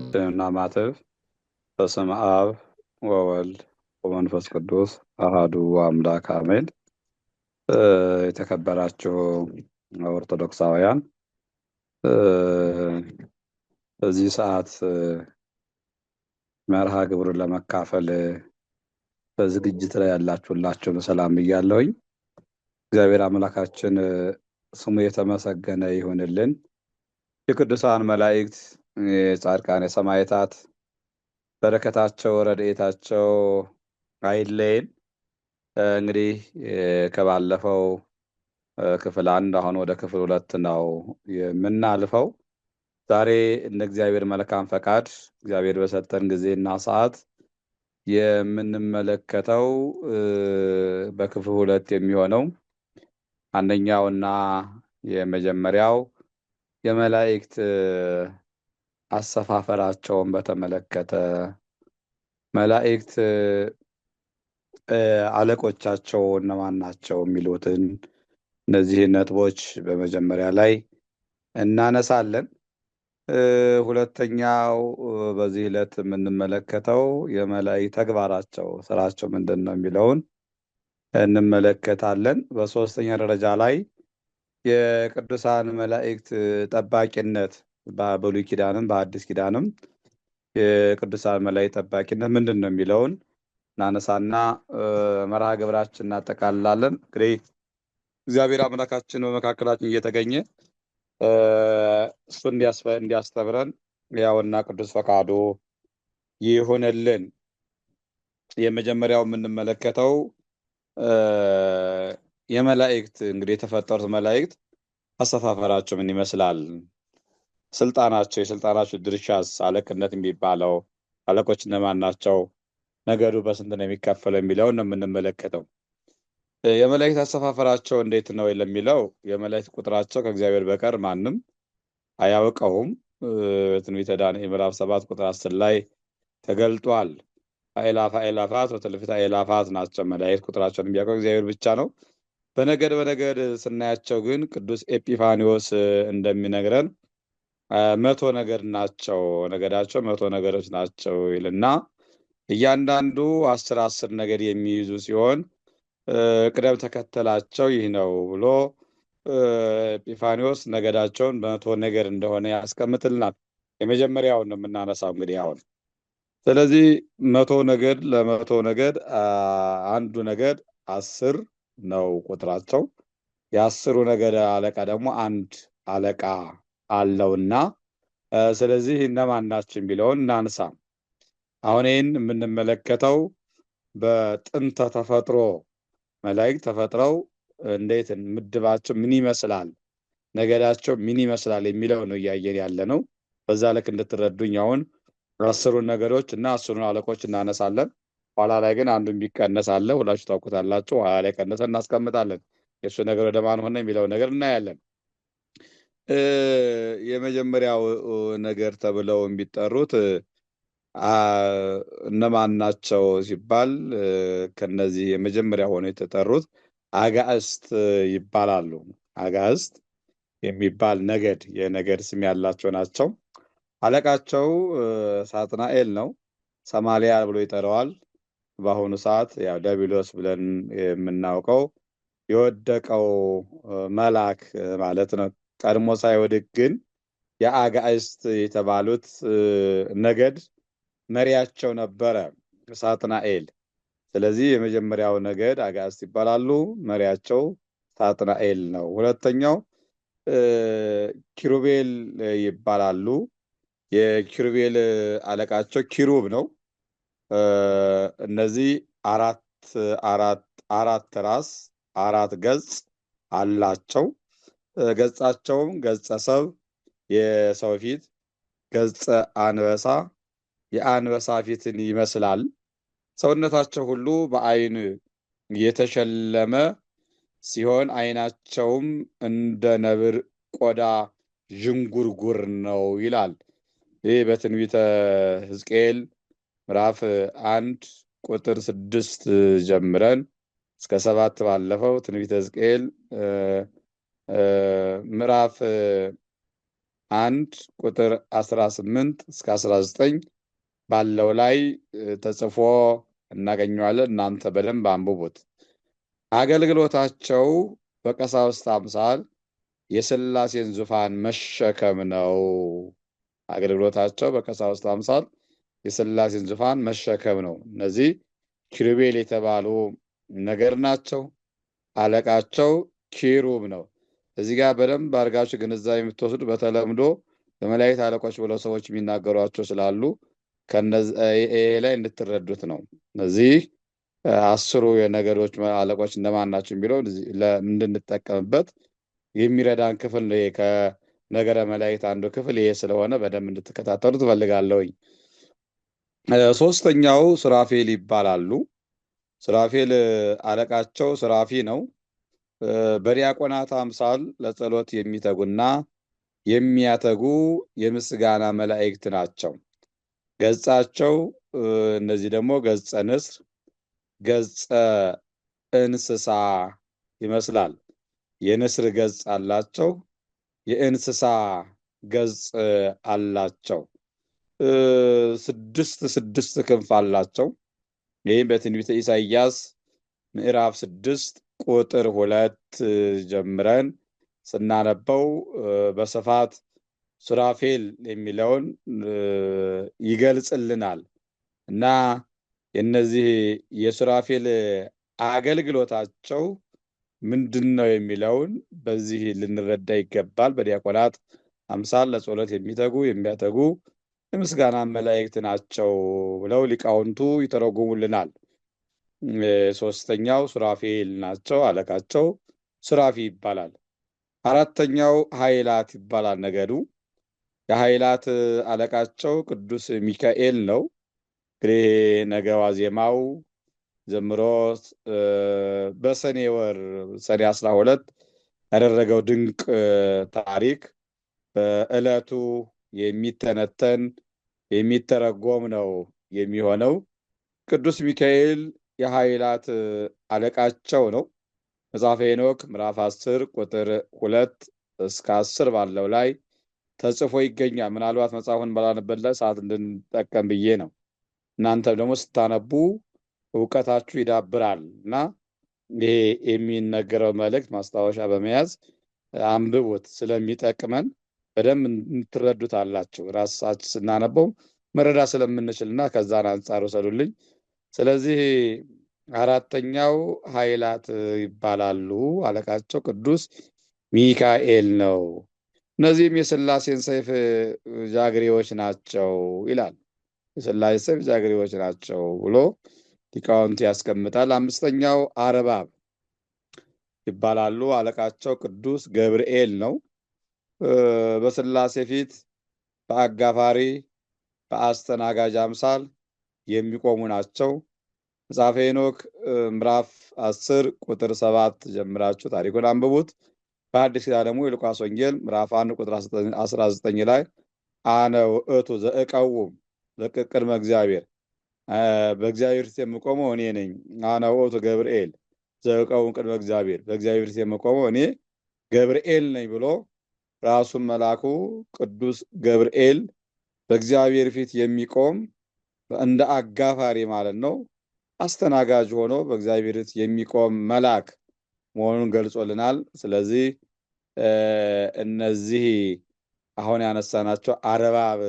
እና ማተብ በስመ አብ ወወልድ ወመንፈስ ቅዱስ አሃዱ አምላክ አሜን። የተከበራችሁ ኦርቶዶክሳውያን በዚህ ሰዓት መርሃ ግብሩን ለመካፈል በዝግጅት ላይ ያላችሁላችሁን ሰላም ብያለሁኝ። እግዚአብሔር አምላካችን ስሙ የተመሰገነ ይሁንልን። የቅዱሳን መላእክት፣ የጻድቃን፣ የሰማዕታት በረከታቸው ረድኤታቸው አይለየን። እንግዲህ ከባለፈው ክፍል 1 አሁን ወደ ክፍል 2 ነው የምናልፈው። ዛሬ እንደ እግዚአብሔር መልካም ፈቃድ እግዚአብሔር በሰጠን ጊዜና ሰዓት የምንመለከተው በክፍል 2 የሚሆነው አንደኛውና የመጀመሪያው የመላእክት አሰፋፈራቸውን በተመለከተ መላእክት አለቆቻቸው እነማን ናቸው የሚሉትን እነዚህ ነጥቦች በመጀመሪያ ላይ እናነሳለን። ሁለተኛው በዚህ ዕለት የምንመለከተው የመላእክት ተግባራቸው ስራቸው ምንድነው የሚለውን እንመለከታለን። በሶስተኛ ደረጃ ላይ የቅዱሳን መላእክት ጠባቂነት በብሉይ ኪዳንም በአዲስ ኪዳንም የቅዱሳን መላእክት ጠባቂነት ምንድነው የሚለውን እናነሳና መርሃ ግብራችን እናጠቃልላለን። እንግዲህ እግዚአብሔር አምላካችን በመካከላችን እየተገኘ እሱ እንዲያስተምረን ያውና ቅዱስ ፈቃዱ ይሁንልን። የመጀመሪያው የምንመለከተው የመላእክት እንግዲህ የተፈጠሩት መላእክት አሰፋፈራቸው ምን ይመስላል፣ ስልጣናቸው፣ የስልጣናቸው ድርሻስ፣ አለቅነት የሚባለው አለቆች እነማን ናቸው፣ ነገዱ በስንት ነው የሚከፈለው የሚለውን ነው የምንመለከተው። የመላእክት አሰፋፈራቸው እንዴት ነው ለሚለው የመላእክት ቁጥራቸው ከእግዚአብሔር በቀር ማንም አያውቀውም። ትንቢተ ዳንኤል ምዕራፍ 7 ቁጥር 10 ላይ ተገልጧል። አእላፋት ወትእልፍተ አእላፋት ናቸው መላእክት፣ ቁጥራቸውን የሚያውቀው እግዚአብሔር ብቻ ነው። በነገድ ስናያቸው ግን ቅዱስ ኤጲፋኒዎስ እንደሚነግረን 100 ነገድ ናቸው፣ ነገዳቸው 100 ነገዶች ናቸው ይልና እያንዳንዱ 10 ነገድ የሚይዙ ሲሆን ቅደም ተከተላቸው ይህ ነው ብሎ ኤጲፋኒዎስ ነገዳቸውን በ100 ነገድ እንደሆነ ያስቀምጥልናል። የመጀመሪያውን ነው የምናነሳው እንግዲህ አሁን። ስለዚህ 100 ነገድ ለ100 ነገድ አንዱ ነገድ 10 ነው ቁጥራቸው። የ10ሩ ነገድ አለቃ ደግሞ አንድ አለቃ አለውና ስለዚህ እነማን ናቸው የሚለውን እናንሳ። አሁን ይህን የምንመለከተው በጥንተ ተፈጥሮ መላእክት ተፈጥረው እንዴት ምድባቸው ምን ይመስላል፣ ነገዳቸው ምን ይመስላል የሚለው ነው እያየን ያለ ነው። በዛ ልክ እንድትረዱኝ አሁን 10ሩን ነገዶች እና 10ሩን አለቆች እናነሳለን። ኋላ ላይ ግን አንዱ የሚቀነስ አለ፣ ሁላችሁ ታውቁታላችሁ። ኋላ ላይ ቀነሰን እናስቀምጣለን። የእሱ ነገር ወደ ማን ሆነ የሚለው ነገር እናያለን። የመጀመሪያው ነገር ተብለው የሚጠሩት እነማን ናቸው ሲባል ከነዚህ የመጀመሪያ ሆነው የተጠሩት አጋዕስት ይባላሉ። አጋዕስት የሚባል ነገድ የነገድ ስም ያላቸው ናቸው። አለቃቸው ሳጥናኤል ነው። ሰማሊያ ብሎ ይጠራዋል። በአሁኑ ሰዓት ያው ዲያብሎስ ብለን የምናውቀው የወደቀው መልአክ ማለት ነው። ቀድሞ ሳይወድቅ ግን የአጋዕስት የተባሉት ነገድ መሪያቸው ነበረ ሳጥናኤል። ስለዚህ የመጀመሪያው ነገድ አጋዕስት ይባላሉ፣ መሪያቸው ሳጥናኤል ነው። ሁለተኛው ኪሩቤል ይባላሉ። የኪሩቤል አለቃቸው ኪሩብ ነው። እነዚህ አራት ራስ 4 ገጽ አላቸው። ገጻቸውም ገጸ ሰብ የሰው ፊት፣ ገጸ አንበሳ የአንበሳ ፊትን ይመስላል። ሰውነታቸው ሁሉ በአይን የተሸለመ ሲሆን አይናቸውም እንደ ነብር ቆዳ ዥንጉርጉር ነው ይላል። ይህ በትንቢተ ሕዝቅኤል ምዕራፍ 1 ቁጥር 6 ጀምረን እስከ 7 ባለፈው ትንቢተ ሕዝቅኤል ምዕራፍ 1 ቁጥር 18 እስከ 19 ባለው ላይ ተጽፎ እናገኘዋለን። እናንተ በደንብ አንብቡት። አገልግሎታቸው በቀሳውስት አምሳል የሥላሴን ዙፋን መሸከም ነው። አገልግሎታቸው በቀሳውስት አምሳል የሥላሴን ዙፋን መሸከም ነው። እነዚህ ኪሩቤል የተባሉ ነገር ናቸው። አለቃቸው ኪሩብ ነው። እዚህ ጋር በደንብ አድርጋችሁ ግንዛቤ የምትወስዱ በተለምዶ በመላእክት አለቆች ብለው ሰዎች የሚናገሯቸው ስላሉ ይሄ ላይ እንድትረዱት ነው። እነዚህ 10ሩ የነገዶች አለቆች እነማን ናቸው የሚለው እንድንጠቀምበት የሚረዳን ክፍል ነው። ከነገረ መላእክት አንዱ ክፍል ይሄ ስለሆነ በደንብ እንድትከታተሉ ትፈልጋለሁኝ። ሶስተኛው ሱራፌል ይባላሉ። ሱራፌል አለቃቸው ሱራፊ ነው። በዲያቆናት አምሳል ለጸሎት የሚተጉና የሚያተጉ የምስጋና መላእክት ናቸው። ገጻቸው እነዚህ ደግሞ ገጸ ንስር፣ ገጸ እንስሳ ይመስላል። የንስር ገጽ አላቸው፣ የእንስሳ ገጽ አላቸው። 6 ክንፍ አላቸው። ይህም በትንቢተ ኢሳይያስ ምዕራፍ 6 ቁጥር 2 ጀምረን ስናነበው በስፋት ሱራፌል የሚለውን ይገልጽልናል። እና የነዚህ የሱራፌል አገልግሎታቸው ምንድነው የሚለውን በዚህ ልንረዳ ይገባል። በዲያቆናት አምሳል ለጸሎት የሚያተጉ የምስጋና መላእክት ናቸው ብለው ሊቃውንቱ ይተረጉሙልናል። ሶስተኛው ሱራፌል ናቸው። አለቃቸው ሱራፊ ይባላል። አራተኛው ኃይላት ይባላል ነገዱ። የኃይላት አለቃቸው ቅዱስ ሚካኤል ነው። እንግዲህ ነገ ዋዜማው ጀምሮ በሰኔ ወር ሰኔ 12 ያደረገው ድንቅ ታሪክ በዕለቱ የሚተነተን የሚተረጎም ነው የሚሆነው። ቅዱስ ሚካኤል የኃይላት አለቃቸው ነው። መጽሐፈ ሄኖክ ምዕራፍ 10 ቁጥር 2 እስከ 10 ባለው ላይ ተጽፎ ይገኛል። ምናልባት መጽሐፉን ባላነበት ላይ ሰዓት እንድንጠቀም ብዬ ነው። እናንተም ደግሞ ስታነቡ እውቀታችሁ ይዳብራል እና ይሄ የሚነገረው መልእክት ማስታወሻ በመያዝ አንብቡት። ስለሚጠቅመን በደንብ እንትረዱታላችሁ። ራሳችን ስናነበው መረዳት ስለምንችልና ከዛን አንጻር ወሰዱልኝ። ስለዚህ አራተኛው ኃይላት ይባላሉ። አለቃቸው ቅዱስ ሚካኤል ነው። እነዚህም የሥላሴን ሰይፍ ጃግሬዎች ናቸው ይላል። የሥላሴ ሰይፍ ጃግሬዎች ናቸው ብሎ ሊቃውንት ያስቀምጣል። አምስተኛው አርባብ ይባላሉ። አለቃቸው ቅዱስ ገብርኤል ነው። በሥላሴ ፊት በአጋፋሪ በአስተናጋጅ አምሳል የሚቆሙ ናቸው። መጽሐፈ ሄኖክ ምዕራፍ 10 ቁጥር 7 ጀምራችሁ ታሪኩን አንብቡት። በአዲስ ኪዳን ደግሞ የሉቃስ ወንጌል ምዕራፍ 1 ቁጥር 19 ላይ አነ ውእቱ ዘእቀውም ቅድመ እግዚአብሔር፣ በእግዚአብሔር ፊት የምቆመው እኔ ነኝ። አነ ውእቱ ገብርኤል ዘእቀውም ቅድመ እግዚአብሔር፣ በእግዚአብሔር ፊት የምቆመው እኔ ገብርኤል ነኝ ብሎ ራሱን መልአኩ ቅዱስ ገብርኤል በእግዚአብሔር ፊት የሚቆም እንደ አጋፋሪ ማለት ነው፣ አስተናጋጅ ሆኖ በእግዚአብሔር ፊት የሚቆም መልአክ መሆኑን ገልጾልናል። ስለዚህ እነዚህ አሁን ያነሳናቸው አርባብ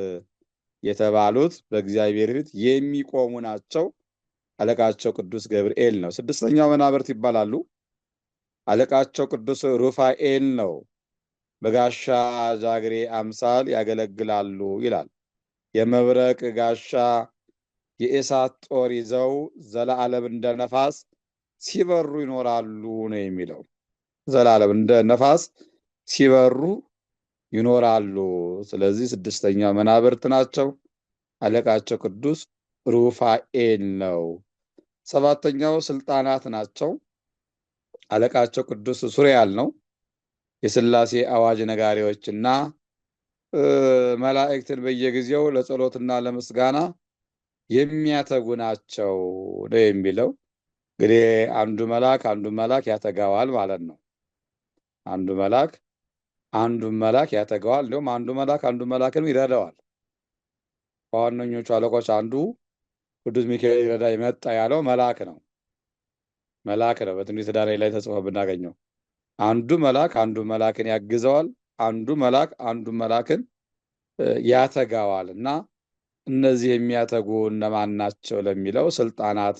የተባሉት በእግዚአብሔር ፊት የሚቆሙ ናቸው። አለቃቸው ቅዱስ ገብርኤል ነው። ስድስተኛው መናብርት ይባላሉ። አለቃቸው ቅዱስ ሩፋኤል ነው። በጋሻ ጃግሬ አምሳል ያገለግላሉ ይላል። የመብረቅ ጋሻ የእሳት ጦር ይዘው ዘላለም እንደ ነፋስ ሲበሩ ይኖራሉ ነው የሚለው። ዘላለም እንደ ነፋስ ሲበሩ ይኖራሉ። ስለዚህ ስድስተኛው መናብርት ናቸው። አለቃቸው ቅዱስ ሩፋኤል ነው። ሰባተኛው ስልጣናት ናቸው። አለቃቸው ቅዱስ ሱሪያል ነው። የሥላሴ አዋጅ ነጋሪዎችና መላእክትን በየጊዜው ለጸሎትና ለምስጋና የሚያተጉ ናቸው ነው የሚለው። እንግዲህ አንዱ መልአክ ያተጋዋል ማለት ነው። አንዱ መልአክ አንዱን መልአክ ያተገዋል። እንዲሁም አንዱ መልአክ አንዱ መልአክንም ይረዳዋል። ከዋነኞቹ አለቆች አንዱ ቅዱስ ሚካኤል ይረዳ መጣ ያለው መልአክ ነው። በትንቢተ ዳንኤል ላይ ተጽፎ ብናገኘው አንዱ መልአክ አንዱ መልአክን ያግዘዋል፣ አንዱ መልአክ አንዱ መልአክን ያተጋዋል። እና እነዚህ የሚያተጉ እነማን ናቸው ለሚለው ስልጣናት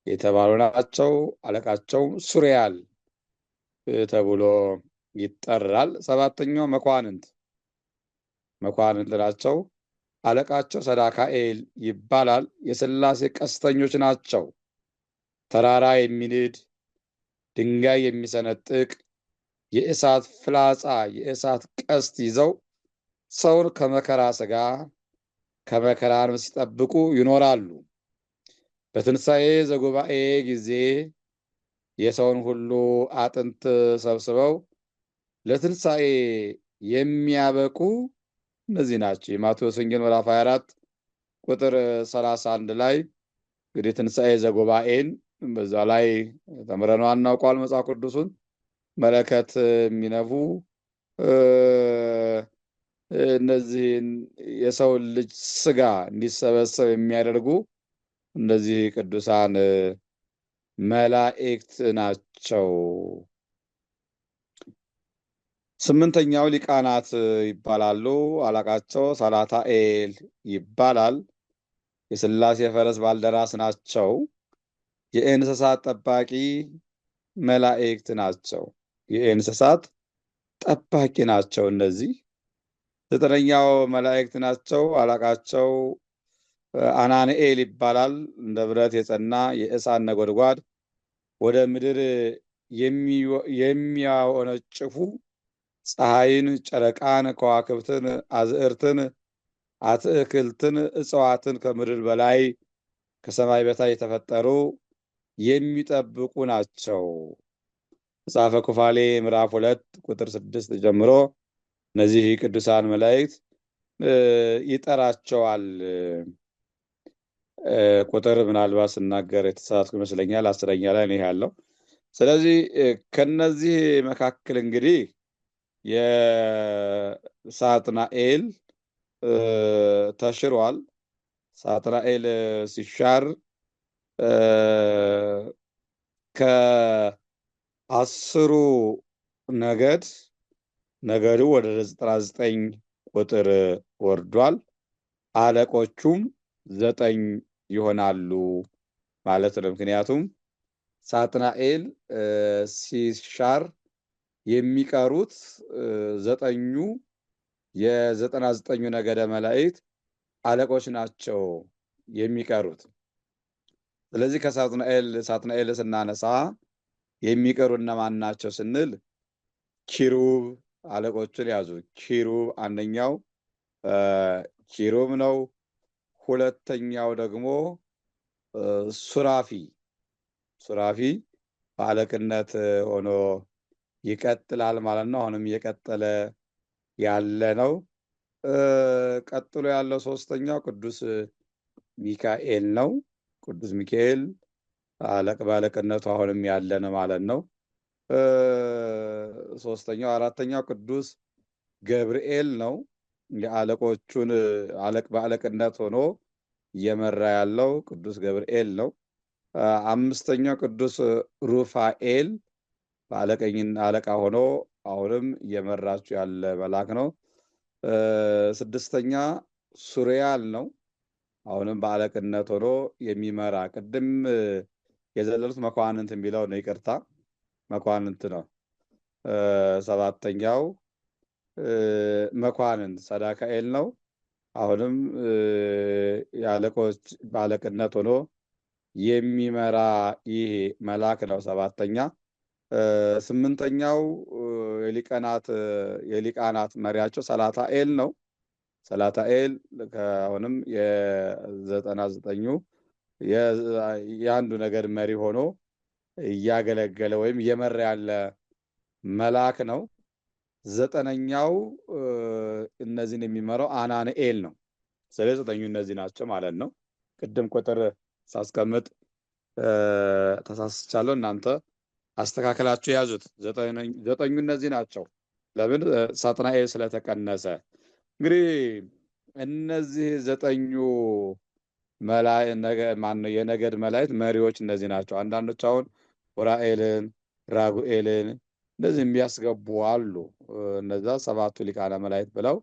የተባሉ ናቸው። አለቃቸው ሱሪያል ተብሎ ይጠራል። ሰባተኛው መኳንንት ናቸው። አለቃቸው ሰዳካኤል ይባላል። የሥላሴ ቀስተኞች ናቸው። ተራራ የሚንድ ድንጋይ የሚሰነጥቅ የእሳት ፍላጻ የእሳት ቀስት ይዘው ሰውን ከመከራ ሥጋ ከመከራ ነፍስ ሲጠብቁ ይኖራሉ። በትንሣኤ ዘጉባኤ ጊዜ የሰውን ሁሉ አጥንት ሰብስበው ለትንሣኤ የሚያበቁ እነዚህ ናቸው። የማቴዎስ ወንጌል ምዕራፍ 24 ቁጥር 31 ላይ እንግዲህ ትንሣኤ ዘጉባኤን በዛ ላይ ተምረነው አናውቋል። መጽሐፍ ቅዱሱን መለከት የሚነፉ እነዚህን የሰውን ልጅ ሥጋ እንዲሰበሰብ የሚያደርጉ እነዚህ ቅዱሳን መላእክት ናቸው። ስምንተኛው ሊቃናት ይባላሉ። አለቃቸው ሰላታኤል ይባላል። የሥላሴ ፈረስ ባልደራስ ናቸው። የእንስሳት ጠባቂ መላእክት ናቸው። የእንስሳት ጠባቂ ናቸው። እነዚህ ዘጠነኛው መላእክት ናቸው። አለቃቸው አናንኤል ይባላል። እንደ ብረት የጸና የእሳት ነጎድጓድ ወደ ምድር የሚያወነጭፉ ፀሐይን፣ ጨረቃን፣ ከዋክብትን፣ አዝዕርትን፣ አትክልትን፣ እጽዋትን ከምድር በላይ ከሰማይ በታች የተፈጠሩ የሚጠብቁ ናቸው። መጽሐፈ ኩፋሌ ምዕራፍ 2 ቁጥር 6 ጀምሮ እነዚህ ቅዱሳን መላእክት ይጠራቸዋል። ቁጥር ምናልባት ስናገር የተሳሳትኩ ይመስለኛል። 10ኛ ላይ ነው ያለው። ስለዚህ ከነዚህ መካከል እንግዲህ የሳጥናኤል ተሽሯል። ሳጥናኤል ሲሻር ከ10ሩ ነገዱ ወደ 99 ቁጥር ወርዷል። አለቆቹም 9 ይሆናሉ ማለት ነው። ምክንያቱም ሳጥናኤል ሲሻር የሚቀሩት 9ኙ የ99ኙ ነገደ መላእክት አለቆች ናቸው የሚቀሩት። ስለዚህ ሳጥናኤል ስናነሳ የሚቀሩ እነማን ናቸው ስንል ኪሩብ አለቆችን ያዙ። ኪሩብ አንደኛው ኪሩብ ነው። ሁለተኛው ደግሞ ሱራፊ በአለቅነት ሆኖ ይቀጥላል ማለት ነው። አሁንም እየቀጠለ ያለ ነው። ቀጥሎ ያለው ሶስተኛው ቅዱስ ሚካኤል ነው። ቅዱስ ሚካኤል በአለቅነቱ አሁንም ያለ ነው ማለት ነው። አራተኛው ቅዱስ ገብርኤል ነው። የአለቆቹን በአለቅነት ሆኖ እየመራ ያለው ቅዱስ ገብርኤል ነው። አምስተኛው ቅዱስ ሩፋኤል አለቃ ሆኖ አሁንም እየመራችሁ ያለ መልአክ ነው። ስድስተኛ ሱሪያል ነው። አሁንም በአለቅነት ሆኖ የሚመራ ቅድም የዘለሉት መኳንንት የሚለው ነው። ይቅርታ መኳንንት ነው። ሰባተኛው መኳንንት ሰዳካኤል ነው። አሁንም የአለቆች በአለቅነት ሆኖ የሚመራ ይሄ መልአክ ነው። ሰባተኛ ስምንተኛው የሊቃናት መሪያቸው ሰላታኤል ነው። ሰላታኤል አሁንም የ99ኙ የአንዱ ነገድ መሪ ሆኖ እያገለገለ ወይም እየመራ ያለ መልአክ ነው። ዘጠነኛው እነዚህን የሚመራው አናንኤል ነው። ስለዚህ 9ኙ እነዚህ ናቸው ማለት ነው። ቅድም ቁጥር ሳስቀምጥ ተሳስቻለሁ። እናንተ አስተካከላችሁ ያዙት። 9ኙ እነዚህ ናቸው። ለምን ሳጥናኤል ስለተቀነሰ። እንግዲህ እነዚህ 9 የነገድ መላእክት መሪዎች እነዚህ ናቸው። አንዳንዶች አሁን ኡራኤልን፣ ራጉኤልን እንደዚህ የሚያስገቡ አሉ። እነዛ 7ቱ ሊቃነ መላእክት ብለው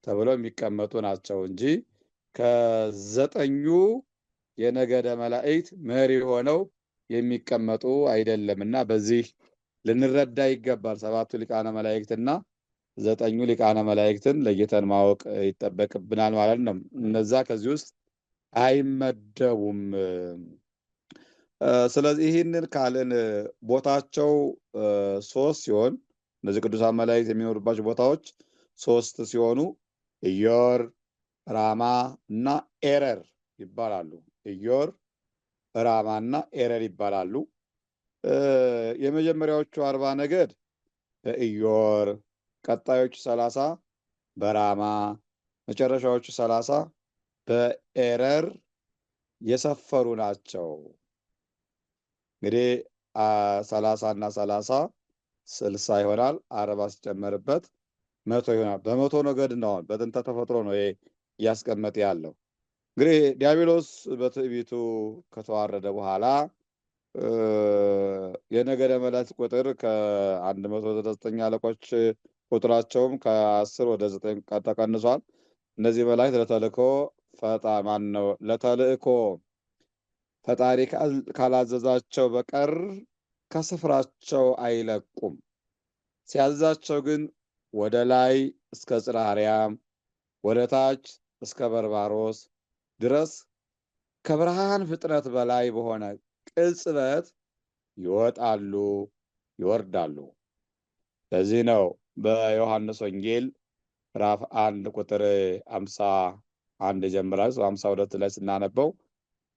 ተብለው የሚቀመጡ ናቸው እንጂ ከ9 የነገደ መላእክት መሪ ሆነው የሚቀመጡ አይደለምና በዚህ ልንረዳ ይገባል። 7ቱ ሊቃነ መላእክትና 9ኙ ሊቃነ መላእክትን ለይተን ማወቅ ይጠበቅብናል ማለት ነው። እነዛ ከዚህ ውስጥ አይመደቡም። ስለዚህ ይህንን ካልን ቦታቸው 3 ሲሆን እነዚህ ቅዱሳን መላእክት የሚኖሩባቸው ቦታዎች 3 ሲሆኑ ኢዮር፣ ራማ እና ኤረር ይባላሉ። ኢዮር፣ ራማ እና ኤረር ይባላሉ። የመጀመሪያዎቹ 40 ነገድ በኢዮር፣ ቀጣዮቹ 30 በራማ፣ መጨረሻዎቹ 30 በኤረር የሰፈሩ ናቸው። እንግዲህ 30 እና 30 60 ይሆናል። 40 ሲጨመርበት 100 ይሆናል። በመቶ ነገድ ነው። በጥንተ ተፈጥሮ ነው ይሄ እያስቀመጠ ያለው። እንግዲህ ዲያብሎስ በትዕቢቱ ከተዋረደ በኋላ የነገደ መላእክት ቁጥር ከ199 አለቆች ቁጥራቸውም ከ10 ወደ 9 ተቀንሷል። እነዚህ መላእክት ለተልእኮ ፈጣሪ ካላዘዛቸው በቀር ከስፍራቸው አይለቁም። ሲያዛቸው ግን ወደ ላይ እስከ ጽርሐ አርያም ወደ ታች እስከ በርባሮስ ድረስ ከብርሃን ፍጥነት በላይ በሆነ ቅጽበት ይወጣሉ፣ ይወርዳሉ። ለዚህ ነው በዮሐንስ ወንጌል ምዕራፍ 1 ቁጥር 51 ጀምራል 52 ላይ ስናነበው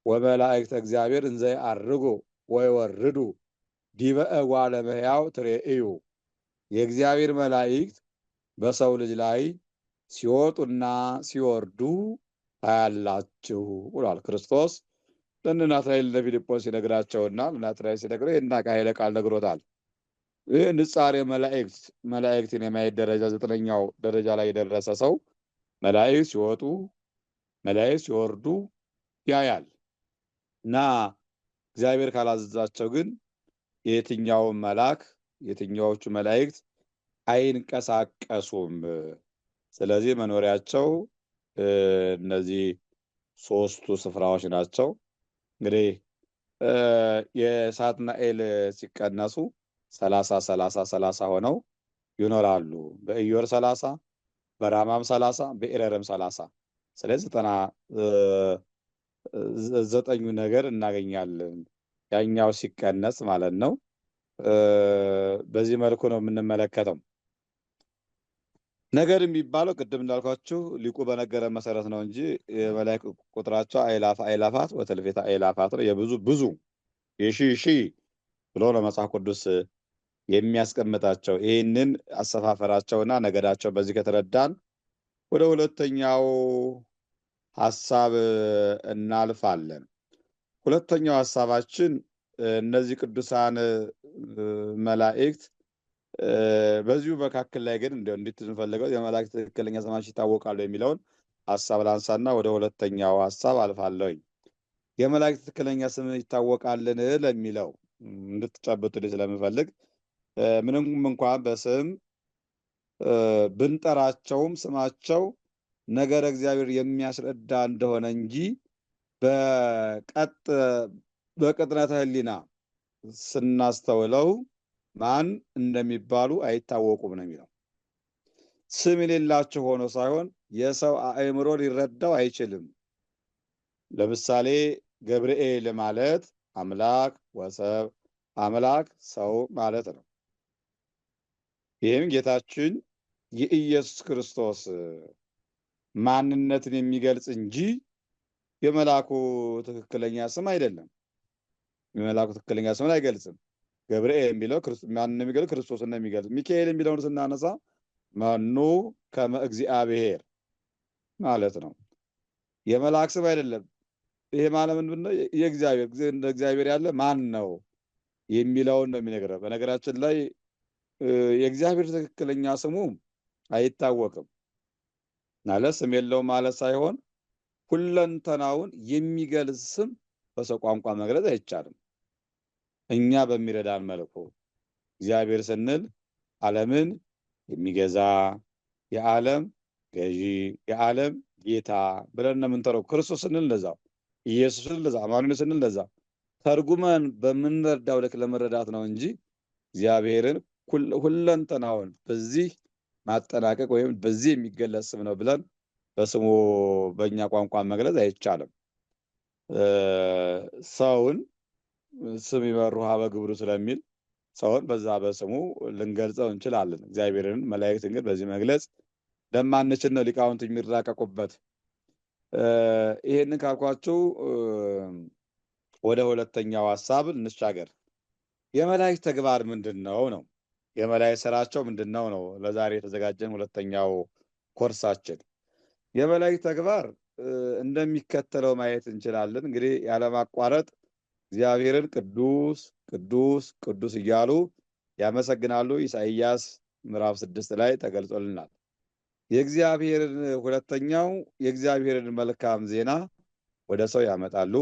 ወመላእክተ እግዚአብሔር እንዘ ይዐርጉ ወይወርዱ ዲበ እጓለ እመሕያው ትሬእዩ፣ የእግዚአብሔር መላእክት በሰው ልጅ ላይ ሲወጡና ሲወርዱ ታያላችሁ ብሏል ክርስቶስ። ለናትናኤል ለፊልጶስ ሲነግራቸውና ለናትናኤል ሲነግረው ይህን ኃይለ ቃል ነግሮታል። ይህ ንጻሬ መላእክትን የማየት ደረጃ 9ኛው ደረጃ ላይ የደረሰ ሰው መላእክት ሲወጡ መላእክት ሲወርዱ ያያል እና እግዚአብሔር ካላዘዛቸው ግን የትኛውም መልአክ የትኛዎቹ መላእክት አይንቀሳቀሱም። ስለዚህ መኖሪያቸው እነዚህ 3ቱ ስፍራዎች ናቸው። እንግዲህ የሳጥናኤል ሲቀነሱ 30 ሆነው ይኖራሉ። በኢዮር 30፣ በራማም 30፣ በኤረርም 30። ስለዚህ 9ኙ ነገር እናገኛለን። ያኛው ሲቀነስ ማለት ነው። በዚህ መልኩ ነው የምንመለከተው። ነገድ የሚባለው ቅድም እንዳልኳችሁ ሊቁ በነገረ መሰረት ነው እንጂ የመላእክት ቁጥራቸው አእላፋት ወትእልፌተ አእላፋት ነው። ብዙ የሺህ ብሎ ነው መጽሐፍ ቅዱስ የሚያስቀምጣቸው። ይህንን አሰፋፈራቸውና ነገዳቸው በዚህ ከተረዳን ወደ ሁለተኛው ሐሳብ እናልፋለን። ሁለተኛው ሐሳባችን እነዚህ ቅዱሳን መላእክት በዚሁ መካከል ላይ ግን እንድትፈልገው የመላእክት ትክክለኛ ስማቸው ይታወቃሉ የሚለውን ሐሳብ ላንሳና ወደ ሁለተኛው ሐሳብ አልፋለሁኝ። የመላእክት ትክክለኛ ስም ይታወቃልን ለሚለው እንድትጨብጡልኝ ስለምፈልግ ምንም እንኳን በስም ብንጠራቸውም ስማቸው ነገረ እግዚአብሔር የሚያስረዳ እንደሆነ እንጂ በቅጥነተ ሕሊና ስናስተውለው ማን እንደሚባሉ አይታወቁም ነው የሚለው። ስም የሌላቸው ሆኖ ሳይሆን የሰው አእምሮ ሊረዳው አይችልም። ለምሳሌ ገብርኤል ማለት አምላክ ወሰብ፣ አምላክ ሰው ማለት ነው። ይህም ጌታችን የኢየሱስ ክርስቶስ ማንነትን የሚገልጽ እንጂ የመልአኩ ትክክለኛ ስም አይደለም። የመልአኩ ትክክለኛ ስምን አይገልጽም። ገብርኤል የሚለው ማንን የሚገልጽ? ክርስቶስን ነው የሚገልጽ። ሚካኤል የሚለውን ስናነሳ መኑ ከመ እግዚአብሔር ማለት ነው። የመልአክ ስም አይደለም። ይሄ ማለት ምንድነው? እንደ እግዚአብሔር ያለ ማን ነው የሚለውን ነው የሚነግረው። በነገራችን ላይ የእግዚአብሔር ትክክለኛ ስሙ አይታወቅም ማለት ስም የለውም ማለት ሳይሆን ሁለንተናውን የሚገልጽ ስም በሰው ቋንቋ መግለጽ አይቻልም። እኛ በሚረዳን መልኩ እግዚአብሔር ስንል ዓለምን የሚገዛ የዓለም ገዢ የዓለም ጌታ ብለን ነው የምንጠራው። ክርስቶስ ስንል እንደዛው፣ ኢየሱስ ስንል እንደዛ፣ አማኑኤል ስንል እንደዛ ተርጉመን በምንረዳው ልክ ለመረዳት ነው እንጂ እግዚአብሔርን ሁለንተናውን በዚህ ማጠናቀቅ ወይም በዚህ የሚገለጽ ስም ነው ብለን በስሙ በእኛ ቋንቋ መግለጽ አይቻልም። ሰውን ስም ይመሩሃ በግብሩ ስለሚል ሰውን በዛ በስሙ ልንገልጸው እንችላለን። እግዚአብሔርን መላእክትን ግን በዚህ መግለጽ ለማንችል ነው ሊቃውንት የሚራቀቁበት። ይሄንን ካልኳችሁ ወደ ሁለተኛው ሀሳብ እንሻገር። የመላእክት ተግባር ምንድን ነው ነው? የመላእክት ስራቸው ምንድን ነው ነው? ለዛሬ የተዘጋጀን ሁለተኛው ኮርሳችን የመላእክት ተግባር እንደሚከተለው ማየት እንችላለን። እንግዲህ ያለማቋረጥ እግዚአብሔርን ቅዱስ ቅዱስ ቅዱስ እያሉ ያመሰግናሉ። ኢሳይያስ ምዕራፍ 6 ላይ ተገልጾልናል። ሁለተኛው የእግዚአብሔርን መልካም ዜና ወደ ሰው ያመጣሉ።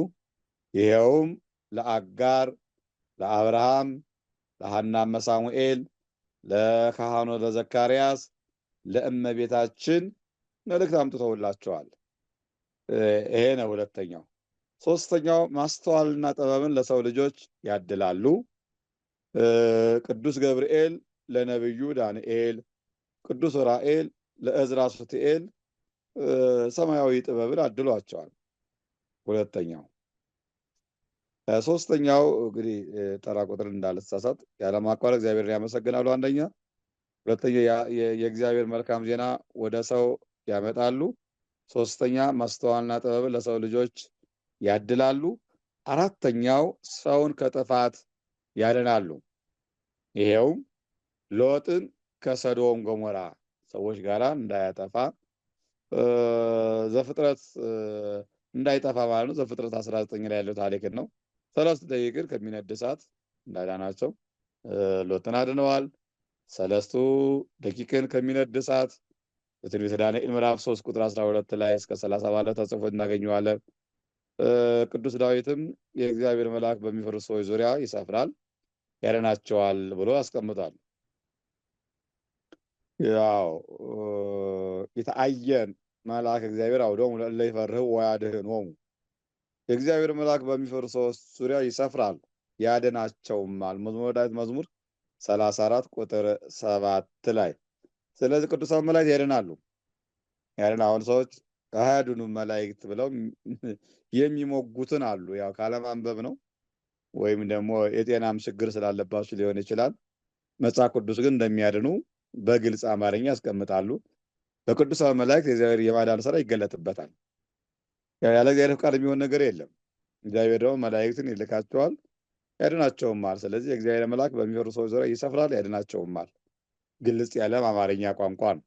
ይሄውም ለአጋር፣ ለአብርሃም፣ ለሐናም ሳሙኤል፣ ለካህኑ ለዘካርያስ፣ ለእመቤታችን መልእክት አምጥተውላቸዋል። ይሄ ነው ሁለተኛው። ሶስተኛው ማስተዋልና ጥበብን ለሰው ልጆች ያድላሉ። ቅዱስ ገብርኤል ለነብዩ ዳንኤል፣ ቅዱስ ዑራኤል ለዕዝራ ሱቱኤል ሰማያዊ ጥበብን አድሏቸዋል። ሁለተኛው። ሶስተኛው እንግዲህ ተራ ቁጥር እንዳልተሳሳት ያለማቋረጥ እግዚአብሔርን ያመሰግናሉ። አንደኛ። ሁለተኛ የእግዚአብሔር መልካም ዜና ወደ ሰው ያመጣሉ። ሶስተኛ ማስተዋልና ጥበብን ለሰው ልጆች ያድላሉ። አራተኛው ሰውን ከጥፋት ያድናሉ። ይሄውም ሎጥን ከሰዶም ገሞራ ሰዎች ጋር እንዳያጠፋ ዘፍጥረት እንዳይጠፋ ማለት ነው። ዘፍጥረት 19 ላይ ያለው ታሪክን ነው። 3 ደቂቅን ከሚነድ እሳት እንዳዳናቸው ሎጥን አድነዋል። 3 ደቂቅን ከሚነድ እሳት በትንቢተ ዳንኤል ምዕራፍ 3 ቁጥር 12 ላይ እስከ 30 ባለው ተጽፎ እናገኘዋለን። ቅዱስ ዳዊትም የእግዚአብሔር መልአክ በሚፈሩ ሰዎች ዙሪያ ይሰፍራል ያድናቸዋል ብሎ ያስቀምጣል። ያው የተአየን መልአክ እግዚአብሔር አውዶሙ ለእለ ይፈርህው ወያድኅኖሙ፣ የእግዚአብሔር መልአክ በሚፈሩ ሰዎች ዙሪያ ይሰፍራል ያድናቸውማል። መዝሙረ ዳዊት መዝሙር 34 ቁጥር 7 ላይ። ስለዚህ ቅዱሳን መላእክት ያድናሉ። አሁን ሰዎች አያድኑም መላእክት ብለው የሚሞጉትን አሉ። ያው ካለማንበብ ነው ወይም ደግሞ የጤናም ችግር ስላለባቸው ሊሆን ይችላል። መጽሐፍ ቅዱስ ግን እንደሚያድኑ በግልጽ አማርኛ ያስቀምጣሉ። በቅዱሳን መላእክት የእግዚአብሔር የማዳን ስራ ይገለጥበታል። ያለ እግዚአብሔር ፍቃድ የሚሆን ነገር የለም። እግዚአብሔር ደግሞ መላእክትን ይልካቸዋል ያድናቸውማል። ስለዚህ የእግዚአብሔር መልአክ በሚፈሩ ሰዎች ዙሪያ ይሰፍራል ያድናቸውማል። ግልጽ ያለ አማርኛ ቋንቋ ነው።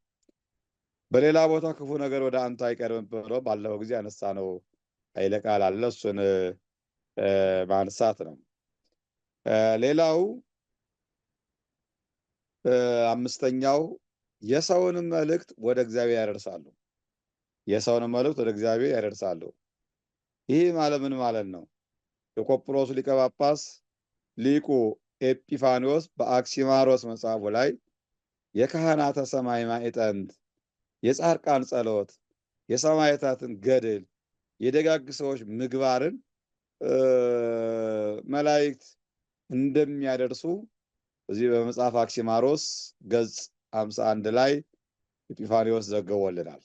በሌላ ቦታ ክፉ ነገር ወደ አንተ አይቀርብም ብሎ ባለፈው ጊዜ አነሳ ነው ኃይለ ቃል አለ። እሱን ማንሳት ነው። ሌላው አምስተኛው የሰውንም መልእክት ወደ እግዚአብሔር ያደርሳሉ። የሰውንም መልእክት ወደ እግዚአብሔር ያደርሳሉ። ይህ ማለት ምን ማለት ነው? የቆጵሮስ ሊቀ ጳጳስ ሊቁ ኤጲፋኒዎስ በአክሲማሮስ መጽሐፉ ላይ የካህናተ ሰማይ ማዕጠንት፣ የጻድቃን ጸሎት፣ የሰማዕታትን ገድል፣ የደጋግ ሰዎች ምግባርን መላእክት እንደሚያደርሱ እዚህ በመጽሐፍ አክሲማሮስ ገጽ 51 ላይ ኤጲፋኒዎስ ዘግቦልናል።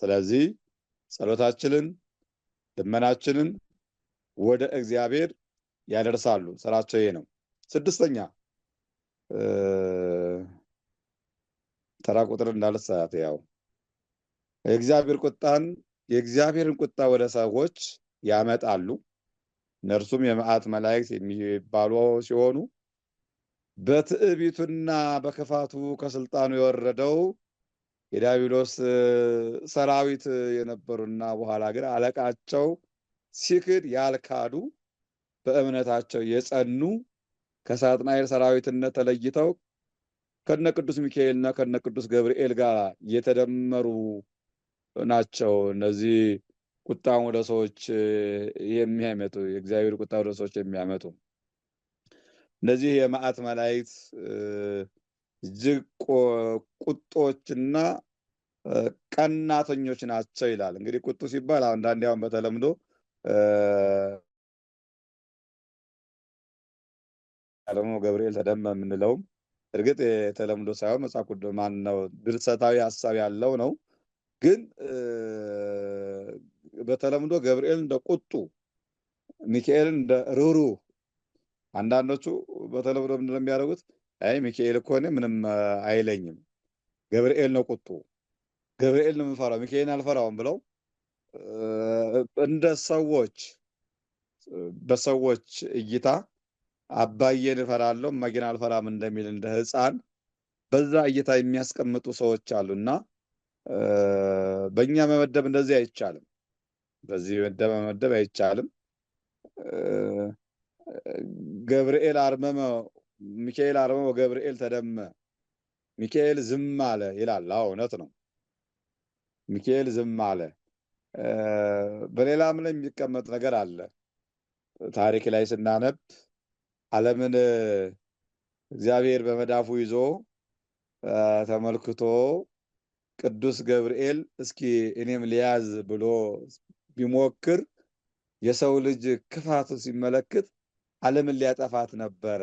ስለዚህ ጸሎታችንን ልመናችንን ወደ እግዚአብሔር ያደርሳሉ። ስራቸው ይሄ ነው። ስድስተኛ ተራ ቁጥር እንዳልሳት ያው የእግዚአብሔርን ቁጣ ወደ ሰዎች ያመጣሉ። እነርሱም የመዓት መላእክት የሚባሉ ሲሆኑ በትዕቢቱና በክፋቱ ከስልጣኑ የወረደው የዲያብሎስ ሰራዊት የነበሩና በኋላ ግን አለቃቸው ሲክድ ያልካዱ በእምነታቸው የጸኑ ከሳጥናኤል ሰራዊትነት ተለይተው ከነ ቅዱስ ሚካኤልና ከነ ቅዱስ ገብርኤል ጋር የተደመሩ ናቸው። እነዚህ ቁጣውን ወደ ሰዎች የሚያመጡ የእግዚአብሔር ቁጣ ወደ ሰዎች የሚያመጡ እነዚህ የመዓት መላእክት እጅግ ቁጦችና ቀናተኞች ናቸው ይላል። እንግዲህ ቁጡ ሲባል አንዳንዴ አሁን በተለምዶ ደግሞ ገብርኤል ተደመ የምንለውም እርግጥ የተለምዶ ሳይሆን መጽሐፍ ቅዱስ ማን ነው ድርሰታዊ ሐሳብ ያለው ነው። ግን በተለምዶ ገብርኤል እንደ ቁጡ፣ ሚካኤል እንደ ርኅሩህ፣ አንዳንዶቹ በተለምዶ ምንድን ነው የሚያደርጉት? አይ ሚካኤል እኮ እኔ ምንም አይለኝም፣ ገብርኤል ነው ቁጡ፣ ገብርኤል ነው የምፈራው፣ ሚካኤልን አልፈራውም ብለው እንደ ሰዎች በሰዎች እይታ አባዬን እፈራለሁ እማዬን አልፈራም እንደሚል እንደ ሕፃን በዛ እይታ የሚያስቀምጡ ሰዎች አሉና በእኛ መመደብ እንደዚህ አይቻልም። በዚህ መመደብ አይቻልም። ገብርኤል አርመመ ሚካኤል አርመመ ገብርኤል ተደመ፣ ሚካኤል ዝም አለ ይላል። አዎ እውነት ነው። ሚካኤል ዝም አለ። በሌላም ላይ የሚቀመጥ ነገር አለ። ታሪክ ላይ ስናነብ ዓለምን እግዚአብሔር በመዳፉ ይዞ ተመልክቶ ቅዱስ ገብርኤል እስኪ እኔም ሊያዝ ብሎ ቢሞክር የሰው ልጅ ክፋቱ ሲመለከት ዓለምን ሊያጠፋት ነበረ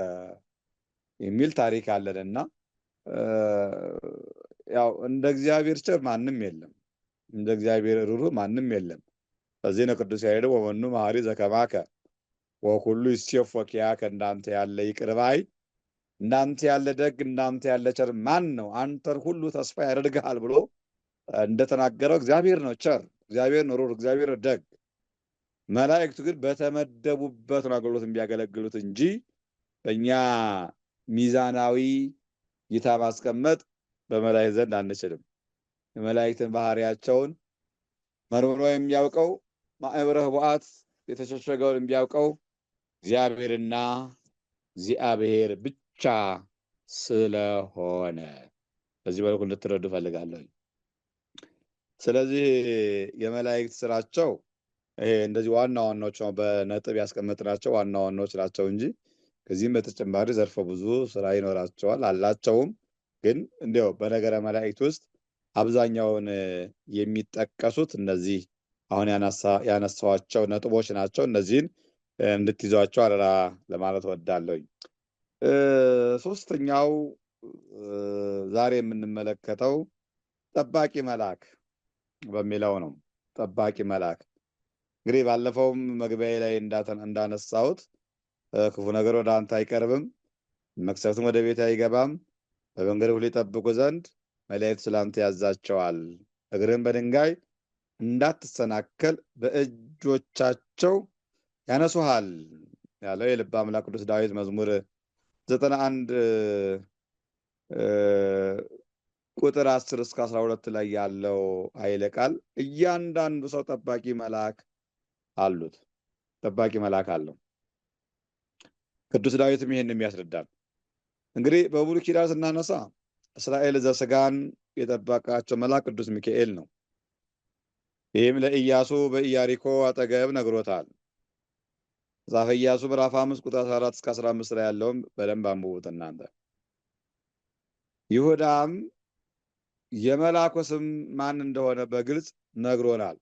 የሚል ታሪክ አለንና ያው እንደ እግዚአብሔር ቸር ማንም የለም፣ እንደ እግዚአብሔር ርኅሩህ ማንም የለም። በዚህ ነው ቅዱስ ያሬድ ወመኑ መሐሪ ዘከማከ ወሁሉ ይሴፎ ኪያከ፣ እንዳንተ ያለ ይቅር ባይ፣ እንዳንተ ያለ ደግ፣ እንዳንተ ያለ ቸር ማን ነው? አንተን ሁሉ ተስፋ ያደርግሃል ብሎ እንደተናገረው እግዚአብሔር ነው ቸር፣ እግዚአብሔር ነው ርኅሩህ፣ እግዚአብሔር ነው ደግ። መላእክቱ ግን በተመደቡበት ነው አገልግሎት የሚያገለግሉት እንጂ በእኛ ሚዛናዊ እይታ ማስቀመጥ በመላእክት ዘንድ አንችልም። የመላእክትን ባህሪያቸውን መርምሮ የሚያውቀው ማዕበረ ኅቡዓት የተሸሸገውን የሚያውቀው እግዚአብሔርና እግዚአብሔር ብቻ ስለሆነ በዚህ መልኩ እንድትረዱ እፈልጋለሁ። ስለዚህ የመላእክት ስራቸው ይሄ እንደዚህ ዋና ዋናዎች ነው፣ በነጥብ ያስቀመጥናቸው ዋና ዋናዎች ናቸው እንጂ ከዚህም በተጨማሪ ዘርፈ ብዙ ስራ ይኖራቸዋል አላቸውም። ግን እንዲያው በነገረ መላእክት ውስጥ አብዛኛውን የሚጠቀሱት እነዚህ አሁን ያነሳኋቸው ነጥቦች ናቸው። እነዚህን እንድትይዟቸው አደራ ለማለት እወዳለሁኝ። ሶስተኛው ዛሬ የምንመለከተው ጠባቂ መልአክ በሚለው ነው። ጠባቂ መልአክ እንግዲህ ባለፈውም መግቢያ ላይ እንዳነሳሁት ክፉ ነገር ወደ አንተ አይቀርብም፣ መቅሰፍትም ወደ ቤት አይገባም፣ በመንገድ ሁሉ ይጠብቁ ዘንድ መላእክት ስላንተ ያዛቸዋል፣ እግርህን በድንጋይ እንዳትሰናከል በእጆቻቸው ያነሱሃል ያለው የልበ አምላክ ቅዱስ ዳዊት መዝሙር 91 ቁጥር 10 እስከ 12 ላይ ያለው ኃይለ ቃል እያንዳንዱ ሰው ጠባቂ መልአክ አሉት፣ ጠባቂ መልአክ አለው። ቅዱስ ዳዊትም ይሄን የሚያስረዳል። እንግዲህ በብሉይ ኪዳን ስናነሳ እስራኤል ዘሥጋን የጠበቃቸው መልአክ ቅዱስ ሚካኤል ነው። ይህም ለኢያሱ በኢያሪኮ አጠገብ ነግሮታል። መጽሐፈ ኢያሱ ምዕራፍ 5 ቁጥር 14 እስከ 15 ላይ ያለውም በደንብ አንብቡት እናንተ። ይሁዳም የመልአኩ ስም ማን እንደሆነ በግልጽ ነግሮናል።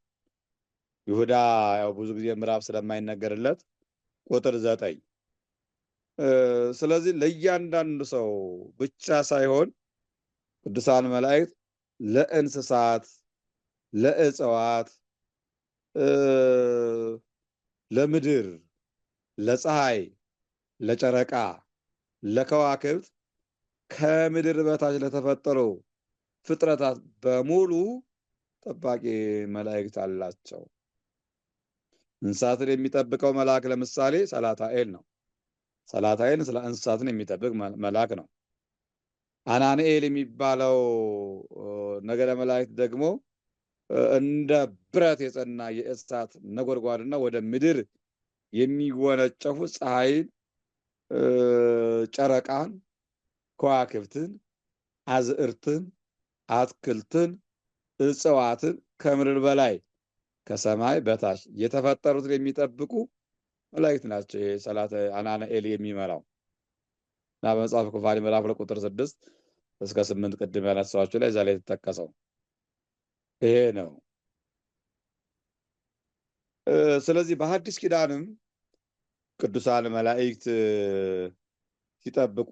ይሁዳ ያው ብዙ ጊዜ ምዕራፍ ስለማይነገርለት ቁጥር 9። ስለዚህ ለእያንዳንዱ ሰው ብቻ ሳይሆን ቅዱሳን መላእክት ለእንስሳት፣ ለእጽዋት፣ ለምድር፣ ለፀሐይ፣ ለጨረቃ፣ ለከዋክብት ከምድር በታች ለተፈጠሩ ፍጥረታት በሙሉ ጠባቂ መላእክት አላቸው። እንስሳትን የሚጠብቀው መልአክ ለምሳሌ ሰላታኤል ነው። ሰላታኤል ስለ እንስሳትን የሚጠብቅ መልአክ ነው። አናንኤል የሚባለው ነገደ መላእክት ደግሞ እንደ ብረት የጸና የእሳት ነጎድጓድና ወደ ምድር የሚወነጨፉ ፀሐይን፣ ጨረቃን፣ ከዋክብትን አዝዕርትን፣ አትክልትን፣ እጽዋትን ከምድር በላይ ከሰማይ በታች የተፈጠሩትን የሚጠብቁ መላእክት ናቸው። ሰላተ አናንኤል የሚመራው እና በመጽሐፍ ኩፋሌ ምዕራፍ 2 ቁጥር 6 እስከ 8 ቅድም ያነሳኋቸው ላይ እዛ ላይ የተጠቀሰው ይሄ ነው። ስለዚህ በሐዲስ ኪዳንም ቅዱሳን መላእክት ሲጠብቁ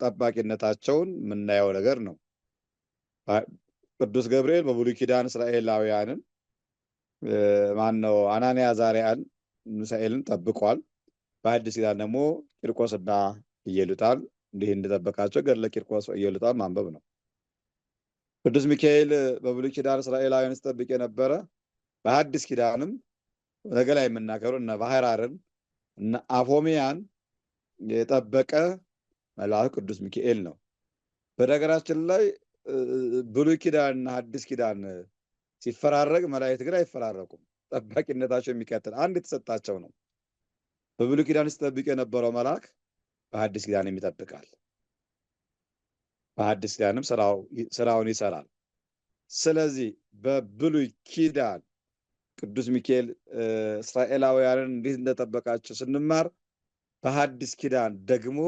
ጠባቂነታቸውን የምናየው ነገር ነው። ቅዱስ ገብርኤል በብሉይ ኪዳን እስራኤላውያንን ማነው አናንያ አዛርያን ሚሳኤልን ጠብቋል። በሐዲስ ኪዳን ደግሞ ቂርቆስና ኢየሉጣን እንዲህ እንደጠበቃቸው ገድለ ቂርቆስ ኢየሉጣን ማንበብ ነው። ቅዱስ ሚካኤል በብሉይ ኪዳን እስራኤላውያን ሲጠብቅ የነበረ በሐዲስ ኪዳንም ነገ ላይ የምናከብረው እነ ባህራርን እነ አፎሚያን የጠበቀ መልአክ ቅዱስ ሚካኤል ነው። በነገራችን ላይ ብሉይ ኪዳንና ሐዲስ ኪዳን ሲፈራረቅ መላእክት ግን አይፈራረቁም። ጠባቂነታቸው የሚቀጥል አንድ የተሰጣቸው ነው። በብሉይ ኪዳን ሲጠብቅ የነበረው መልአክ በሐዲስ ኪዳን ይጠብቃል። በሐዲስ ኪዳንም ስራውን ይሰራል። ስለዚህ በብሉይ ኪዳን ቅዱስ ሚካኤል እስራኤላውያንን እንዴት እንደጠበቃቸው ስንማር በሐዲስ ኪዳን ደግሞ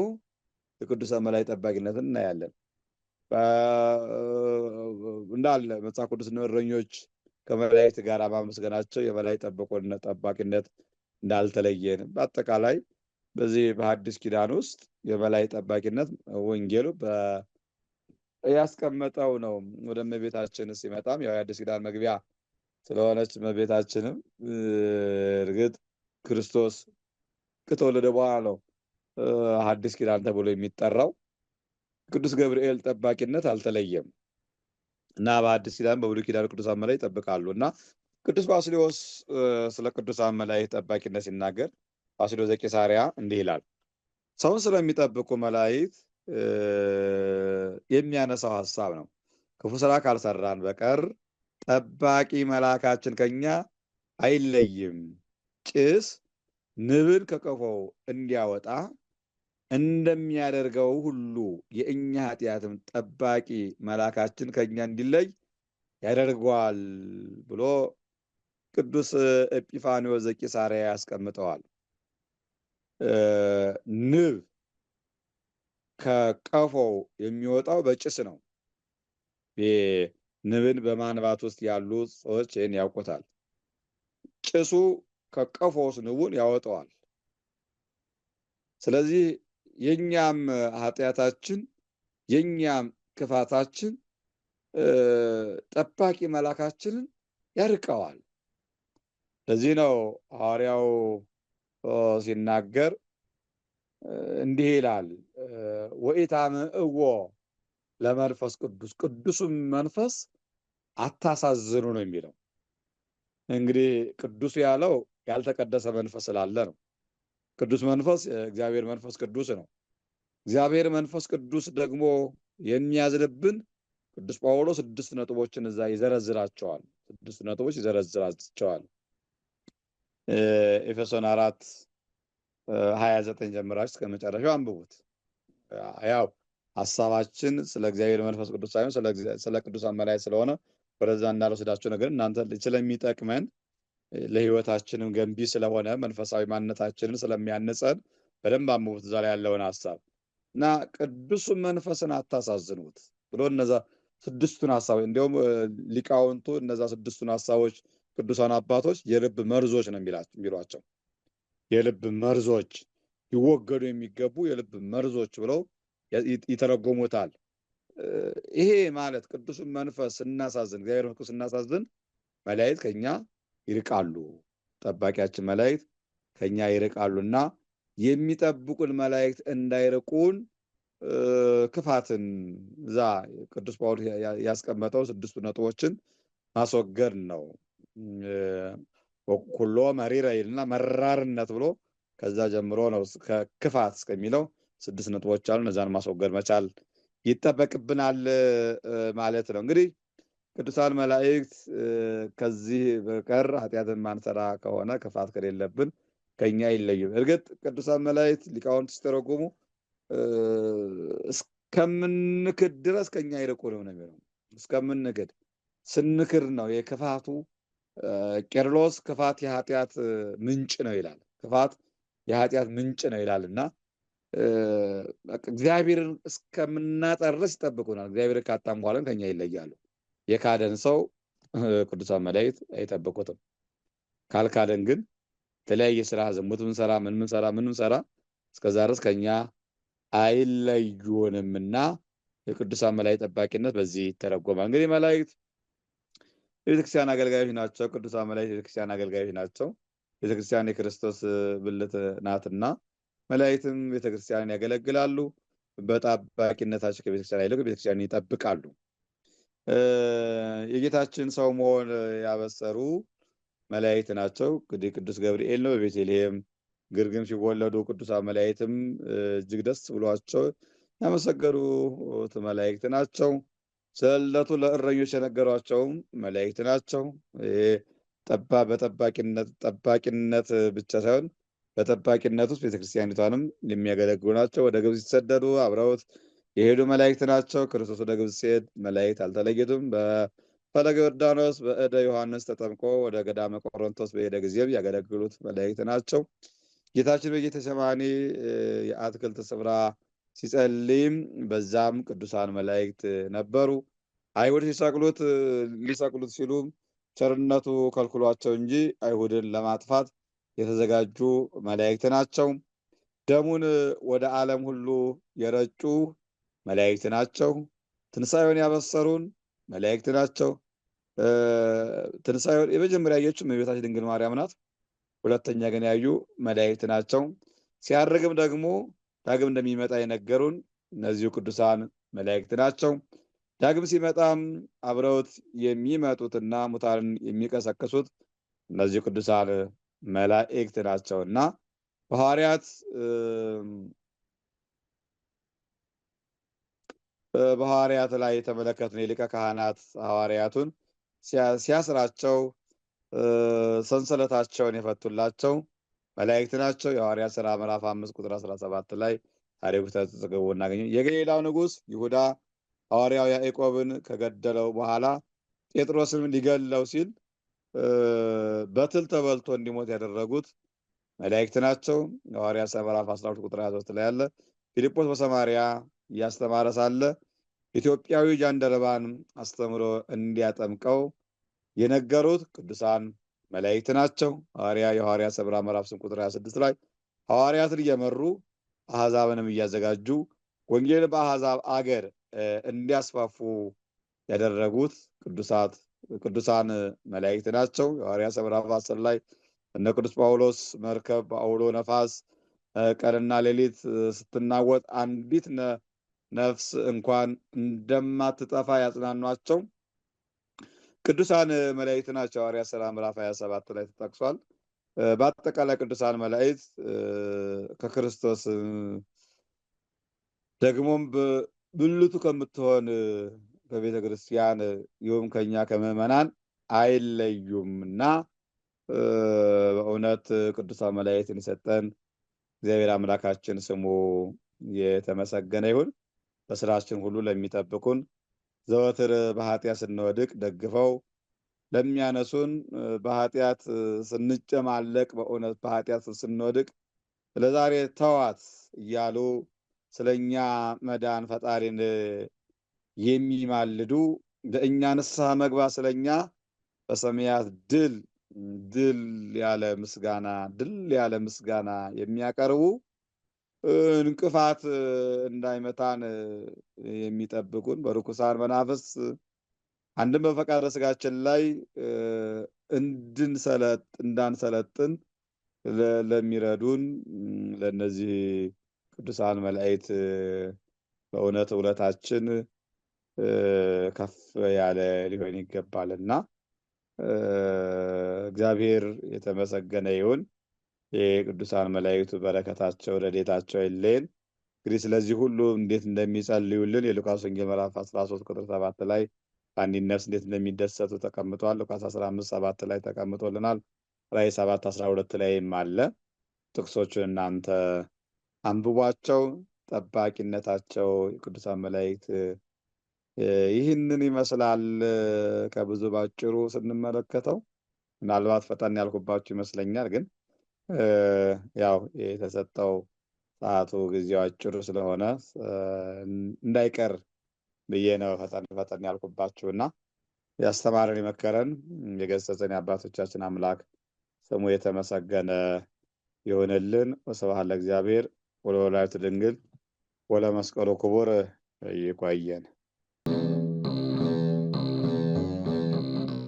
የቅዱሳን መላእክት ጠባቂነትን እናያለን። እንዳለ መጽሐፍ ቅዱስ እረኞች ከመላእክት ጋር ማመስገናቸው የመላእክት ጠባቂነት እንዳልተለየን በአጠቃላይ በዚህ በሐዲስ ኪዳን ውስጥ የመላእክት ጠባቂነት ወንጌሉ ያስቀመጠው ነው። ወደ እመቤታችን ሲመጣም ያው የሐዲስ ኪዳን መግቢያ ስለሆነች እመቤታችንም እርግጥ ክርስቶስ ከተወለደ በኋላ ነው ሐዲስ ኪዳን ተብሎ የሚጠራው። ቅዱስ ገብርኤል ጠባቂነት አልተለየም እና በሐዲስ ኪዳን በብሉይ ኪዳን ቅዱሳን መላእክት ይጠብቃሉ እና ቅዱስ ባስልዮስ ስለ ቅዱሳን መላእክት ጠባቂነት ሲናገር ባስልዮስ ዘቂሳርያ እንዲህ ይላል። ሰውን ስለሚጠብቁ መላእክት የሚያነሳው ሐሳብ ነው። ክፉ ስራ ካልሰራን በቀር ጠባቂ መልአካችን ከኛ አይለይም። ጭስ ንብን ከቀፎው እንዲያወጣ እንደሚያደርገው ሁሉ የእኛ ኃጢአትም ጠባቂ መልአካችን ከኛ እንዲለይ ያደርገዋል ብሎ ቅዱስ ኤጲፋንዮስ ዘቂሳርያ ያስቀምጠዋል። ንብ ከቀፎው የሚወጣው በጭስ ነው። ንብን በማንባት ውስጥ ያሉ ሰዎች ይህን ያውቁታል። ጭሱ ከቀፎው ውስጥ ንቡን ያወጣዋል። ስለዚህ የኛም ኃጢአታችን የኛም ክፋታችን ጠባቂ መልአካችንን ያርቀዋል። ለዚህ ነው ሐዋርያው ሲናገር እንዲህ ይላል፣ ወኢታምዕዎ ለመንፈስ ቅዱስ ቅዱስም መንፈስ አታሳዝኑ ነው የሚለው። እንግዲህ ቅዱስ ያለው ያልተቀደሰ መንፈስ ስላለ ነው። ቅዱስ መንፈስ እግዚአብሔር መንፈስ ቅዱስ ነው። እግዚአብሔር መንፈስ ቅዱስ ደግሞ የሚያዝንብን ቅዱስ ጳውሎስ 6 ነጥቦችን እዛ ይዘረዝራቸዋል። 6 ነጥቦች ይዘረዝራቸዋል። ኤፌሶን 4:29 ጀምራችሁ እስከ መጨረሻው አንብቡት። ያው ሐሳባችን ስለ እግዚአብሔር መንፈስ ቅዱስ ሳይሆን ስለ ቅዱሳን መላእክት ስለሆነ ወደዛ እንዳልወስዳችሁ ነገር እናንተ ስለሚጠቅመን ለህይወታችንም ገንቢ ስለሆነ መንፈሳዊ ማንነታችንን ስለሚያነጸን በደንብ አንብቡት እዛ ላይ ያለውን ሐሳብ እና ቅዱሱን መንፈስን አታሳዝኑት ብሎ እነዛ 6ቱን ሐሳቦች እንዲያውም ሊቃውንቱ እነዛ 6ቱን ሐሳቦች ቅዱሳን አባቶች የልብ መርዞች ነው የሚሏቸው። የልብ መርዞች ይወገዱ የሚገቡ የልብ መርዞች ብለው ይተረጎሙታል። ይሄ ማለት ቅዱሱን መንፈስ ስናሳዝን እግዚአብሔር መንፈስ ስናሳዝን መላእክት ከኛ ይርቃሉ። ጠባቂያችን መላእክት ከኛ ይርቃሉና የሚጠብቁን መላእክት እንዳይርቁን ክፋትን እዛ ቅዱስ ጳውሎስ ያስቀመጠው 6 ነጥቦችን ማስወገድ ነው። ሁሉ መሪረ ይልና መራርነት ብሎ ከዛ ጀምሮ ነው ከክፋት እስከሚለው 6 ነጥቦች አሉ። እነዛን ማስወገድ መቻል ይጠበቅብናል ማለት ነው። እንግዲህ ቅዱሳን መላእክት ከዚህ በቀር ኃጢአትን ማንሰራ ከሆነ ክፋት ከሌለብን ከኛ ይለዩ። እርግጥ ቅዱሳን መላእክት ሊቃውንት ሲተረጎሙ እስከምንክድ ድረስ ከኛ አይርቁንም ነው የሚለው። እስከምንክድ ስንክድ ነው የክፋቱ ቄርሎስ ክፋት የኃጢአት ምንጭ ነው ይላል። ክፋት የኃጢአት ምንጭ ነው ይላልና እግዚአብሔርን እስከምናጠርስ ይጠብቁናል። እግዚአብሔርን ካጣን በኋላ ከኛ ይለያሉ። የካደን ሰው ቅዱሳን መላእክት አይጠብቁትም። ካልካደን ግን የተለያየ ስራ ዝሙት ምንሰራ ምን ምንሰራ እስከዛ ድረስ ከኛ አይለዩንምና የቅዱሳን መላእክት ጠባቂነት በዚህ ይተረጎማል። እንግዲህ መላእክት የቤተክርስቲያን አገልጋዮች ናቸው። ቅዱሳን መላእክት የቤተክርስቲያን አገልጋዮች ናቸው። ቤተክርስቲያን የክርስቶስ ብልት ናትና መላእክትም ቤተክርስቲያንን ያገለግላሉ። በጠባቂነታቸው ከቤተክርስቲያን አይለቁ፣ ቤተክርስቲያንን ይጠብቃሉ። የጌታችን ሰው መሆን ያበሰሩ መላእክት ናቸው። እንግዲህ ቅዱስ ገብርኤል ነው በቤተልሔም ግርግም ሲወለዱ ቅዱሳን መላእክትም እጅግ ደስ ብሏቸው ያመሰገኑት መላእክት ናቸው። ስለቱ ለእረኞች የነገሯቸውም መላእክት ናቸው። በጠባቂነት ብቻ ሳይሆን በጠባቂነት ውስጥ ቤተክርስቲያኒቷንም የሚያገለግሉ ናቸው። ወደ ግብጽ ሲሰደዱ አብረውት የሄዱ መላእክት ናቸው። ክርስቶስ ወደ ግብጽ ሲሄድ መላእክት አልተለዩትም። በፈለገ ዮርዳኖስ በእደ ዮሐንስ ተጠምቆ ወደ ገዳመ ቆሮንቶስ በሄደ ጊዜም ያገለግሉት መላእክት ናቸው። ጌታችን በጌቴሴማኒ የአትክልት ስፍራ ሲጸልይም በዛም ቅዱሳን መላእክት ነበሩ። አይሁድ ሊሰቅሉት ሲሉ ቸርነቱ ከልክሏቸው እንጂ አይሁድን ለማጥፋት የተዘጋጁ መላእክት ናቸው። ደሙን ወደ ዓለም ሁሉ የረጩ መላእክት ናቸው። ትንሣኤውን ያበሰሩን መላእክት ናቸው። ትንሣኤውን የመጀመሪያ ያየችው እመቤታችን ድንግል ማርያም ናት። ሁለተኛ ግን ያዩ መላእክት ናቸው። ሲያርግም ደግሞ ዳግም እንደሚመጣ የነገሩን እነዚሁ ቅዱሳን መላእክት ናቸው። ዳግም ሲመጣም አብረውት የሚመጡትና ሙታንን የሚቀሰቅሱት እነዚሁ ቅዱሳን መላእክት ናቸውና በሐዋርያት ላይ የተመለከትን የሊቀ ካህናት ሐዋርያቱን ሲያስራቸው ሰንሰለታቸውን የፈቱላቸው መላእክት ናቸው። የሐዋርያት ሥራ ምዕራፍ 5 ቁጥር 17 ላይ ታሪኩ ተጽፎ እናገኛለን። የገሊላው ንጉሥ ይሁዳ ሐዋርያው ያዕቆብን ከገደለው በኋላ ጴጥሮስን ሊገለው ሲል በትል ተበልቶ እንዲሞት ያደረጉት መላእክት ናቸው። የሐዋርያት ሥራ ምዕራፍ 12 ቁጥር 23 ላይ ያለ ፊልጶስ በሰማርያ እያስተማረ ሳለ ኢትዮጵያዊ ጃንደረባን አስተምሮ እንዲያጠምቀው የነገሩት ቅዱሳን መላእክት ናቸው። የሐዋርያት ሥራ ምዕራፍ 8 ቁጥር 26 ላይ ሐዋርያትን እየመሩ አሕዛብንም እያዘጋጁ ወንጌል በአሕዛብ አገር እንዲያስፋፉ ያደረጉት ቅዱሳን መላእክት ናቸው። የሐዋርያት ሥራ ምዕራፍ 10 ላይ እነ ቅዱስ ጳውሎስ መርከብ በአውሎ ነፋስ ቀንና ሌሊት ስትናወጥ አንዲት ነፍስ እንኳን እንደማትጠፋ ያጽናኗቸው ቅዱሳን መላእክት ናቸው። ሐዋርያት ሥራ ምዕራፍ 27 ላይ ተጠቅሷል። በአጠቃላይ ቅዱሳን መላእክት ከክርስቶስ ደግሞም ብልቱ ከምትሆን ከቤተ ክርስቲያን ይሁን ከኛ ከምዕመናን አይለዩምና በእውነት ቅዱሳን መላእክትን የሰጠን እግዚአብሔር አምላካችን ስሙ የተመሰገነ ይሁን። በስራችን ሁሉ ለሚጠብቁን ዘወትር በኃጢአት ስንወድቅ ደግፈው ለሚያነሱን በኃጢአት ስንጨማለቅ በእውነት በኃጢአት ስንወድቅ ለዛሬ ተዋት እያሉ ስለኛ መዳን ፈጣሪን የሚማልዱ ለእኛ ንስሐ መግባት ስለኛ በሰማያት ድል ያለ ምስጋና የሚያቀርቡ እንቅፋት እንዳይመታን የሚጠብቁን በርኩሳን መናፍስት አንድም በፈቃደ ሥጋችን ላይ እንዳንሰለጥን ለሚረዱን ለነዚህ ቅዱሳን መላእክት በእውነት ውለታችን ከፍ ያለ ሊሆን ይገባልና እግዚአብሔር የተመሰገነ ይሁን። የቅዱሳን መላእክቱ በረከታቸው ረድኤታቸው አይለየን። እንግዲህ ስለዚህ ሁሉ እንዴት እንደሚጸልዩልን የሉቃስ ወንጌል ምዕራፍ 13 ቁጥር 7 ላይ አንዲት ነፍስ እንዴት እንደሚደሰቱ ተቀምጧል። ሉቃስ 15:7 ላይ ተቀምጦልናል። ራዕይ 7:12 ላይም አለ። ጥቅሶቹን እናንተ አንብቧቸው። ጠባቂነታቸው የቅዱሳን መላእክት ይህንን ይመስላል። ከብዙ ባጭሩ ስንመለከተው ምናልባት ፈጠን ያልኩባችሁ ይመስለኛል። ግን ያው የተሰጠው ሰዓቱ ጊዜው አጭሩ ስለሆነ እንዳይቀር ብዬ ነው ፈጠን ያልኩባችሁና ያስተማረን የመከረን የገሰጸን የአባቶቻችን አምላክ ስሙ የተመሰገነ ይሁንልን። ወስብሐት ለእግዚአብሔር ወለወላዲቱ ድንግል ወለመስቀሉ ክቡር። ይቆየን።